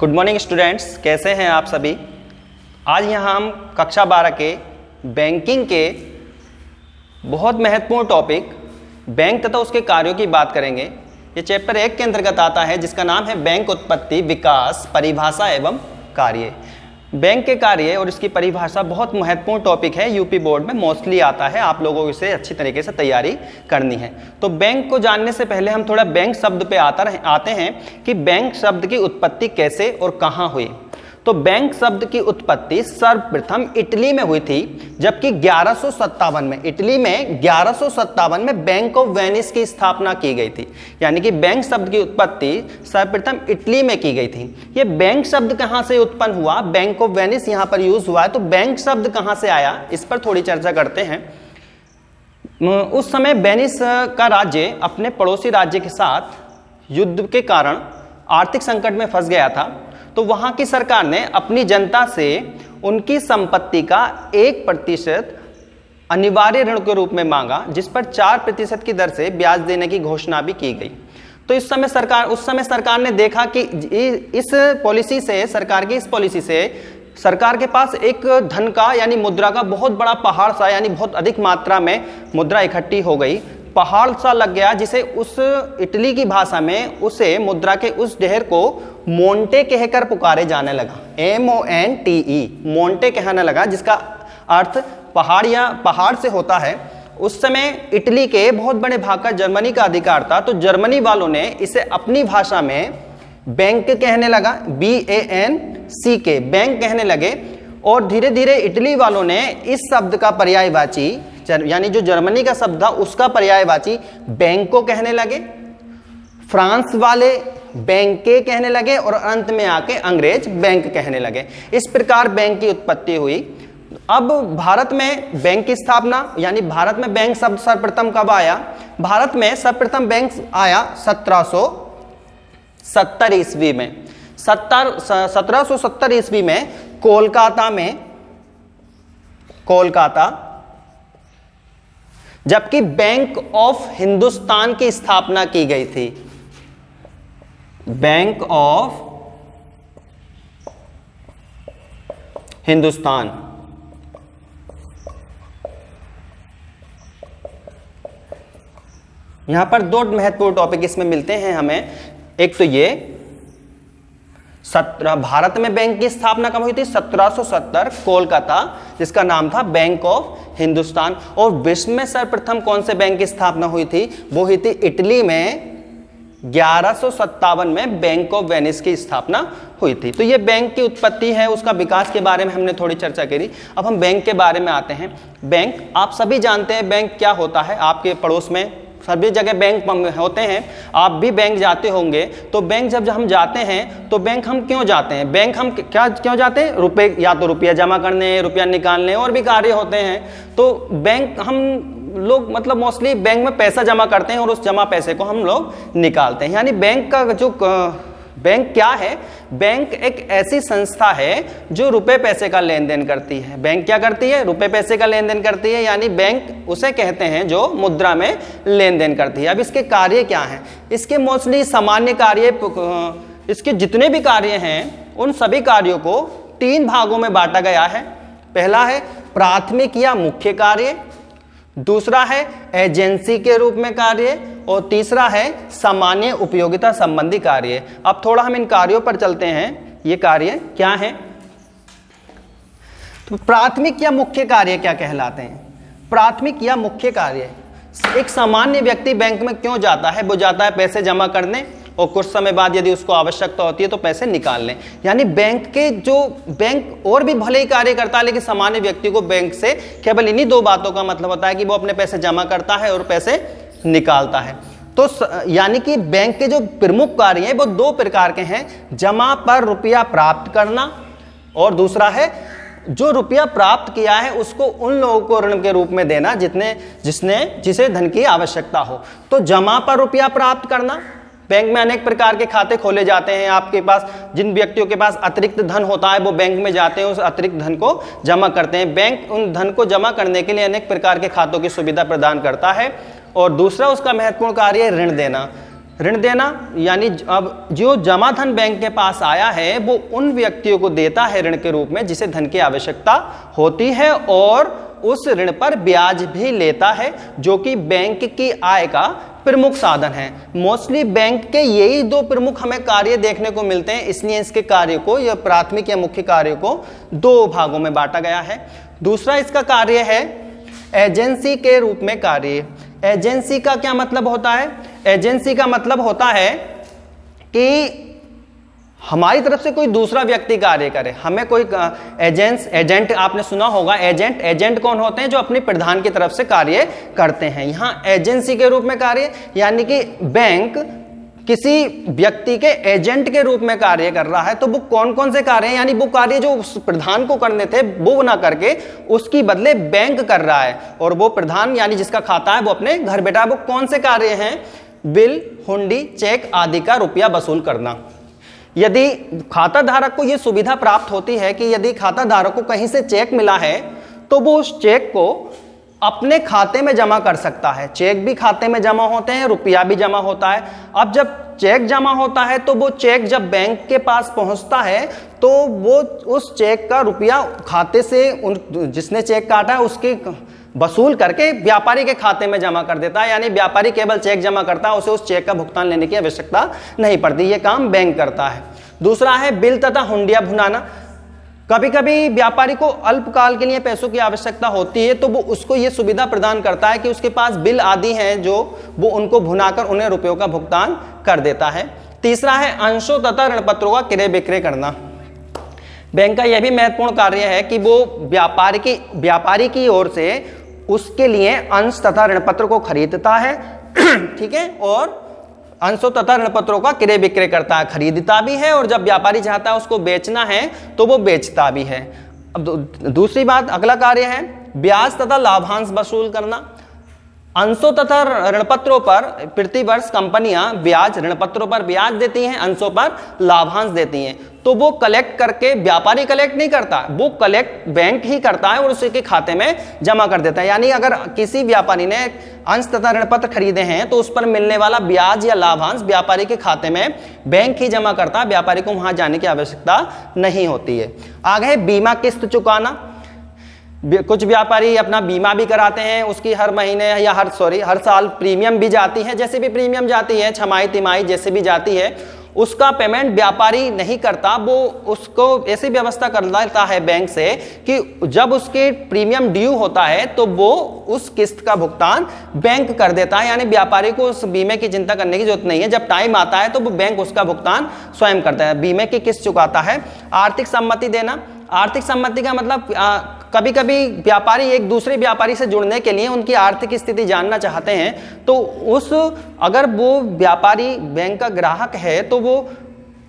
Good morning students, कैसे हैं आप सभी। आज यहाँ हम कक्षा 12 के बैंकिंग के बहुत महत्वपूर्ण टॉपिक बैंक तथा उसके कार्यों की बात करेंगे। ये चैप्टर 1 के अंतर्गत आता है जिसका नाम है बैंक उत्पत्ति, विकास, परिभाषा एवं कार्य। बैंक के कार्य और इसकी परिभाषा बहुत महत्वपूर्ण टॉपिक है, यूपी बोर्ड में मोस्टली आता है, आप लोगों को इसे अच्छी तरीके से तैयारी करनी है। तो बैंक को जानने से पहले हम थोड़ा बैंक शब्द पे आते हैं कि बैंक शब्द की उत्पत्ति कैसे और कहाँ हुई। तो बैंक शब्द की उत्पत्ति सर्वप्रथम इटली में हुई थी, जबकि 1157 में इटली में 1157 में बैंक ऑफ वेनिस की स्थापना की गई थी। यानी कि बैंक शब्द की उत्पत्ति सर्वप्रथम इटली में की गई थी। ये बैंक शब्द कहाँ से उत्पन्न हुआ, बैंक ऑफ वेनिस यहाँ पर यूज हुआ है, तो बैंक शब्द कहाँ से आया, इस पर थोड़ी चर्चा करते हैं। उस समय वेनिस का राज्य अपने पड़ोसी राज्य के साथ युद्ध के कारण आर्थिक संकट में फंस गया था। तो वहां की सरकार ने अपनी जनता से उनकी संपत्ति का 1% अनिवार्य ऋण के रूप में मांगा, जिस पर 4% की दर से ब्याज देने की घोषणा भी की गई। तो उस समय सरकार ने देखा कि इस पॉलिसी से सरकार के पास एक धन का यानी मुद्रा का बहुत बड़ा पहाड़ सा, यानी बहुत अधिक मात्रा में मुद्रा इकट्ठी हो गई, पहाड़ सा लग गया, जिसे उस इटली की भाषा में उसे मुद्रा के उस ढेर को मोंटे कहकर पुकारे जाने लगा। MONTE मोंटे कहने लगा, जिसका अर्थ पहाड़ या पहाड़ से होता है। उस समय इटली के बहुत बड़े भाग का जर्मनी का अधिकार था, तो जर्मनी वालों ने इसे अपनी भाषा में बैंक कहने लगा, BANC बैंक कहने लगे। और धीरे धीरे इटली वालों ने इस शब्द का पर्यायवाची, यानी जो जर्मनी का शब्द था उसका पर्यायवाची बैंको कहने लगे। फ्रांस वाले बैंके कहने लगे और अंत में आके अंग्रेज बैंक कहने लगे। इस प्रकार बैंक की उत्पत्ति हुई। अब भारत में बैंक की स्थापना, यानी भारत में बैंक शब्द सर्वप्रथम कब आया, भारत में सर्वप्रथम बैंक आया 1770 ईस्वी में। 1770 ईस्वी में कोलकाता, जबकि बैंक ऑफ हिंदुस्तान की स्थापना की गई थी। बैंक ऑफ हिंदुस्तान, यहां पर दो महत्वपूर्ण टॉपिक इसमें मिलते हैं हमें। एक तो ये भारत में बैंक की स्थापना कब हुई थी, 1770 कोलकाता, जिसका नाम था बैंक ऑफ हिंदुस्तान। और विश्व में सर्वप्रथम कौन से बैंक की स्थापना हुई थी, वो हुई थी इटली में 1157 में बैंक ऑफ वेनिस की स्थापना हुई थी। तो ये बैंक की उत्पत्ति है, उसका विकास के बारे में हमने थोड़ी चर्चा करी। अब हम बैंक के बारे में आते हैं। बैंक आप सभी जानते हैं बैंक क्या होता है, आपके पड़ोस में सभी जगह बैंक होते हैं, आप भी बैंक जाते होंगे। तो बैंक जब हम जाते हैं तो बैंक हम क्यों जाते हैं, बैंक हम क्यों जाते हैं, रुपए, या तो रुपया जमा करने, रुपया निकालने, और भी कार्य होते हैं। तो बैंक हम लोग मतलब मोस्टली बैंक में पैसा जमा करते हैं और उस जमा पैसे को हम लोग निकालते हैं। यानी बैंक का जो बैंक क्या है, बैंक एक ऐसी संस्था है जो रुपए पैसे का लेन देन करती है। बैंक क्या करती है, रुपए पैसे का लेन देन करती है, यानी बैंक उसे कहते हैं जो मुद्रा में लेन देन करती है। अब इसके कार्य क्या हैं, इसके मोस्टली सामान्य कार्य, इसके जितने भी कार्य हैं उन सभी कार्यों को 3 भागों में बांटा गया है। पहला है प्राथमिक या मुख्य कार्य, दूसरा है एजेंसी के रूप में कार्य, और तीसरा है सामान्य उपयोगिता संबंधी कार्य। अब थोड़ा हम इन कार्यों पर चलते हैं, ये कार्य क्या हैं। तो प्राथमिक या मुख्य कार्य क्या कहलाते हैं। प्राथमिक या मुख्य कार्य, एक सामान्य व्यक्ति बैंक में क्यों जाता है, वो जाता है पैसे जमा करने और कुछ समय बाद यदि उसको आवश्यकता होती है तो पैसे निकाल लें। यानी बैंक और भी भले ही कार्य करता है, लेकिन सामान्य व्यक्ति को बैंक से केवल इन्हीं 2 बातों का मतलब होता है कि वो अपने पैसे जमा करता है और पैसे निकालता है। तो यानी कि बैंक के जो प्रमुख कार्य हैं वो 2 प्रकार के हैं, जमा पर रुपया प्राप्त करना, और दूसरा है जो रुपया प्राप्त किया है उसको उन लोगों को ऋण के रूप में देना जिसे धन की आवश्यकता हो। तो जमा पर रुपया प्राप्त करना, बैंक में अनेक प्रकार के खाते खोले जाते हैं। आपके पास जिन व्यक्तियों के पास अतिरिक्त धन होता है वो बैंक में जाते हैं, उस अतिरिक्त धन को जमा करते हैं। बैंक उन धन को जमा करने के लिए अनेक प्रकार के खातों की सुविधा प्रदान करता है। और दूसरा उसका महत्वपूर्ण कार्य है ऋण देना। ऋण देना यानी अब जो जमा धन बैंक के पास आया है वो उन व्यक्तियों को देता है ऋण के रूप में जिसे धन की आवश्यकता होती है, और उस ऋण पर ब्याज भी लेता है, जो कि बैंक की आय का प्रमुख साधन है। मोस्टली बैंक के यही दो प्रमुख हमें कार्य देखने को मिलते हैं, इसलिए इसके कार्य को या प्राथमिक या मुख्य कार्य को दो भागों में बांटा गया है। दूसरा इसका कार्य है एजेंसी के रूप में कार्य। एजेंसी का क्या मतलब होता है? एजेंसी का मतलब होता है कि हमारी तरफ से कोई दूसरा व्यक्ति कार्य करे, हमें कोई एजेंट आपने सुना होगा, एजेंट कौन होते हैं? जो अपने प्रधान की तरफ से कार्य करते हैं। यहाँ एजेंसी के रूप में कार्य यानी कि बैंक किसी व्यक्ति के एजेंट के रूप में कार्य कर रहा है। तो वो कौन कौन से कार्य हैं? यानी वो कार्य जो उस प्रधान को करने थे वो ना करके उसकी बदले बैंक कर रहा है, और वो प्रधान यानी जिसका खाता है वो अपने घर बैठा है। वो कौन से कार्य हैं? बिल, हुंडी, चेक आदि का रुपया वसूल करना। यदि खाता धारक को यह सुविधा प्राप्त होती है कि यदि खाता धारक को कहीं से चेक मिला है तो वो उस चेक को अपने खाते में जमा कर सकता है। चेक भी खाते में जमा होते हैं, रुपया भी जमा होता है। अब जब चेक जमा होता है तो वो चेक जब बैंक के पास पहुंचता है तो वो उस चेक का रुपया खाते से जिसने चेक काटा है उसके वसूल करके व्यापारी के खाते में जमा कर देता है। यानी व्यापारी केवल चेक जमा करता है, उसे उस चेक का भुगतान लेने की आवश्यकता नहीं पड़ती। ये काम बैंक करता है। दूसरा है बिल तथा हुंडिया भुनाना। कभी कभी व्यापारी को अल्पकाल के लिए पैसों की आवश्यकता होती है तो वो उसको ये सुविधा प्रदान करता है कि उसके पास बिल आदि हैं जो वो उनको भुनाकर उन्हें रुपयों का भुगतान कर देता है। तीसरा है अंशों तथा ऋणपत्रों का क्रय विक्रय करना। बैंक का यह भी महत्वपूर्ण कार्य है कि वो व्यापारी की ओर से उसके लिए अंश तथा ऋणपत्र को खरीदता है ठीक है, और अंशों तथा ऋणपत्रों का क्रय विक्रय करता है, खरीदता भी है, और जब व्यापारी चाहता है उसको बेचना है तो वो बेचता भी है। अब दूसरी बात, अगला कार्य है ब्याज तथा लाभांश वसूल करना। अंशों तथा ऋणपत्रों पर प्रतिवर्ष कंपनियां ब्याज, ऋणपत्रों पर ब्याज देती हैं, अंशों पर लाभांश देती हैं। तो वो कलेक्ट करके, व्यापारी कलेक्ट नहीं करता, वो कलेक्ट बैंक ही करता है और उसके खाते में जमा कर देता है। यानी अगर किसी व्यापारी ने अंश तथा ऋणपत्र खरीदे हैं तो उस पर मिलने वाला ब्याज या लाभांश व्यापारी के खाते में बैंक ही जमा करता है, व्यापारी को वहां जाने की आवश्यकता नहीं होती है। आगे है बीमा किस्त चुकाना। कुछ व्यापारी अपना बीमा भी कराते हैं, उसकी हर महीने या हर साल प्रीमियम भी जाती है, जैसे भी प्रीमियम जाती है, छमाही तिमाही जैसे भी जाती है, उसका पेमेंट व्यापारी नहीं करता। वो उसको ऐसी व्यवस्था कर लेता है बैंक से कि जब उसके प्रीमियम ड्यू होता है तो वो उस किस्त का भुगतान बैंक कर देता है। यानी व्यापारी को उस बीमे की चिंता करने की जरूरत नहीं है, जब टाइम आता है तो वो बैंक उसका भुगतान स्वयं करता है, बीमे की किस्त चुकाता है। आर्थिक सम्मति देना। आर्थिक सम्मति का मतलब कभी कभी व्यापारी एक दूसरे व्यापारी से जुड़ने के लिए उनकी आर्थिक स्थिति जानना चाहते हैं, तो अगर वो व्यापारी बैंक का ग्राहक है तो वो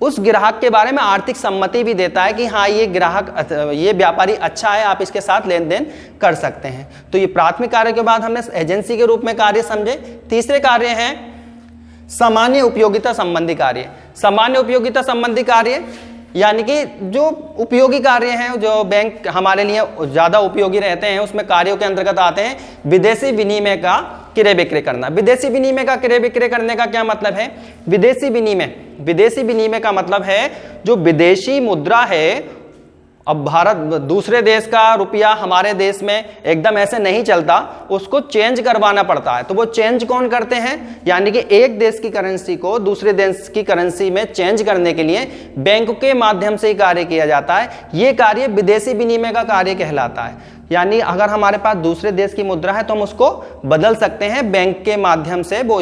उस ग्राहक के बारे में आर्थिक सम्मति भी देता है कि हाँ ये व्यापारी अच्छा है, आप इसके साथ लेन देन कर सकते हैं। तो ये प्राथमिक कार्य के बाद हमने एजेंसी के रूप में कार्य समझे। तीसरे कार्य हैं सामान्य उपयोगिता संबंधी कार्य। सामान्य उपयोगिता संबंधी कार्य यानी कि जो उपयोगी कार्य हैं, जो बैंक हमारे लिए ज़्यादा उपयोगी रहते हैं, उसमें कार्यों के अंतर्गत आते हैं विदेशी विनिमय का क्रय विक्रय करना। विदेशी विनिमय का क्रय विक्रय करने का क्या मतलब है? विदेशी विनिमय का मतलब है जो विदेशी मुद्रा है। अब दूसरे देश का रुपया हमारे देश में एकदम ऐसे नहीं चलता, उसको चेंज करवाना पड़ता है। तो वो चेंज कौन करते हैं? यानी कि एक देश की करेंसी को दूसरे देश की करेंसी में चेंज करने के लिए बैंक के माध्यम से ही कार्य किया जाता है। ये कार्य विदेशी विनिमय का कार्य कहलाता है। यानी अगर हमारे पास दूसरे देश की मुद्रा है तो हम उसको बदल सकते हैं बैंक के माध्यम से, वो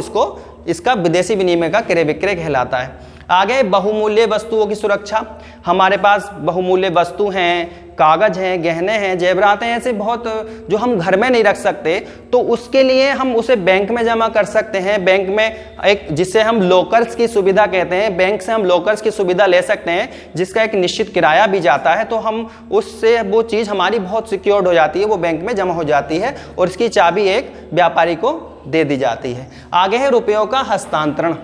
इसका विदेशी विनिमय का क्रय विक्रय कहलाता है। आगे बहुमूल्य वस्तुओं की सुरक्षा। हमारे पास बहुमूल्य वस्तु हैं, कागज हैं, गहने हैं, जेवरात हैं, ऐसे बहुत जो हम घर में नहीं रख सकते, तो उसके लिए हम उसे बैंक में जमा कर सकते हैं। बैंक में एक जिसे हम लॉकर्स की सुविधा कहते हैं, बैंक से हम लॉकर्स की सुविधा ले सकते हैं जिसका एक निश्चित किराया भी जाता है। तो हम उससे वो चीज़ हमारी बहुत सिक्योर्ड हो जाती है, वो बैंक में जमा हो जाती है और इसकी चाबी एक व्यापारी को दे दी जाती है। आगे है रुपयों का हस्तांतरण।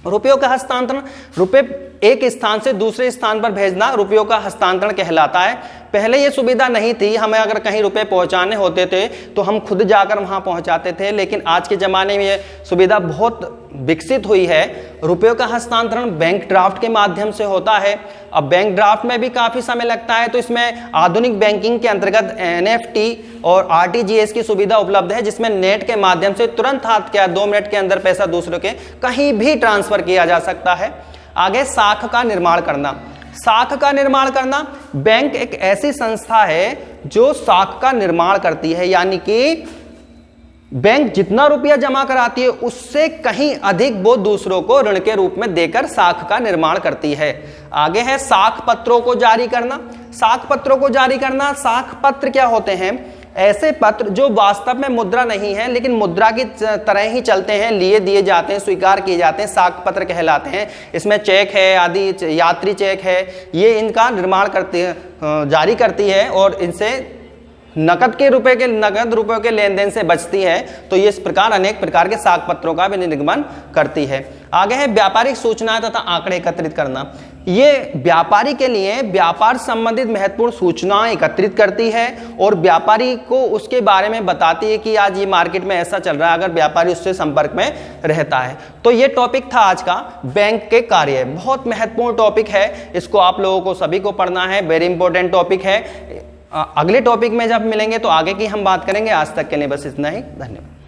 रुपयों का हस्तांतरण, रुपए एक स्थान से दूसरे स्थान पर भेजना रुपयों का हस्तांतरण कहलाता है। पहले ये सुविधा नहीं थी, हमें अगर कहीं रुपए पहुंचाने होते थे तो हम खुद जाकर वहां पहुंचाते थे, लेकिन आज के ज़माने में ये सुविधा बहुत विकसित हुई है, रुपयों का हस्तांतरण बैंक ड्राफ्ट के माध्यम से होता है। अब बैंक ड्राफ्ट में भी काफ़ी समय लगता है, तो इसमें आधुनिक बैंकिंग के अंतर्गत NEFT और RTGS की सुविधा उपलब्ध है, जिसमें नेट के माध्यम से तुरंत हाथ क्या 2 मिनट के अंदर पैसा दूसरे के कहीं भी ट्रांसफर किया जा सकता है। आगे साख का निर्माण करना। साख का निर्माण करना, बैंक एक ऐसी संस्था है जो साख का निर्माण करती है, यानी कि बैंक जितना रुपया जमा कराती है उससे कहीं अधिक वो दूसरों को ऋण के रूप में देकर साख का निर्माण करती है। आगे है साख पत्रों को जारी करना। साख पत्रों को जारी करना, साख पत्र क्या होते हैं? ऐसे पत्र जो वास्तव में मुद्रा नहीं है लेकिन मुद्रा की तरह ही चलते हैं, लिए दिए जाते हैं, स्वीकार किए जाते हैं, साख पत्र कहलाते हैं। इसमें चेक है आदि, यात्री चेक है, ये इनका निर्माण करती है, जारी करती है और इनसे नकद रुपयों के लेन देन से बचती है। तो ये इस प्रकार अनेक प्रकार के साख पत्रों का भी निर्गमन करती है। आगे है व्यापारिक सूचनाएं तथा आंकड़े एकत्रित करना। ये व्यापारी के लिए व्यापार संबंधित महत्वपूर्ण सूचनाएं एकत्रित करती है और व्यापारी को उसके बारे में बताती है कि आज ये मार्केट में ऐसा चल रहा है, अगर व्यापारी उससे संपर्क में रहता है। तो ये टॉपिक था आज का, बैंक के कार्य। बहुत महत्वपूर्ण टॉपिक है, इसको आप लोगों को सभी को पढ़ना है, वेरी इंपॉर्टेंट टॉपिक है। अगले टॉपिक में जब मिलेंगे तो आगे की हम बात करेंगे। आज तक के लिए बस इतना ही, धन्यवाद।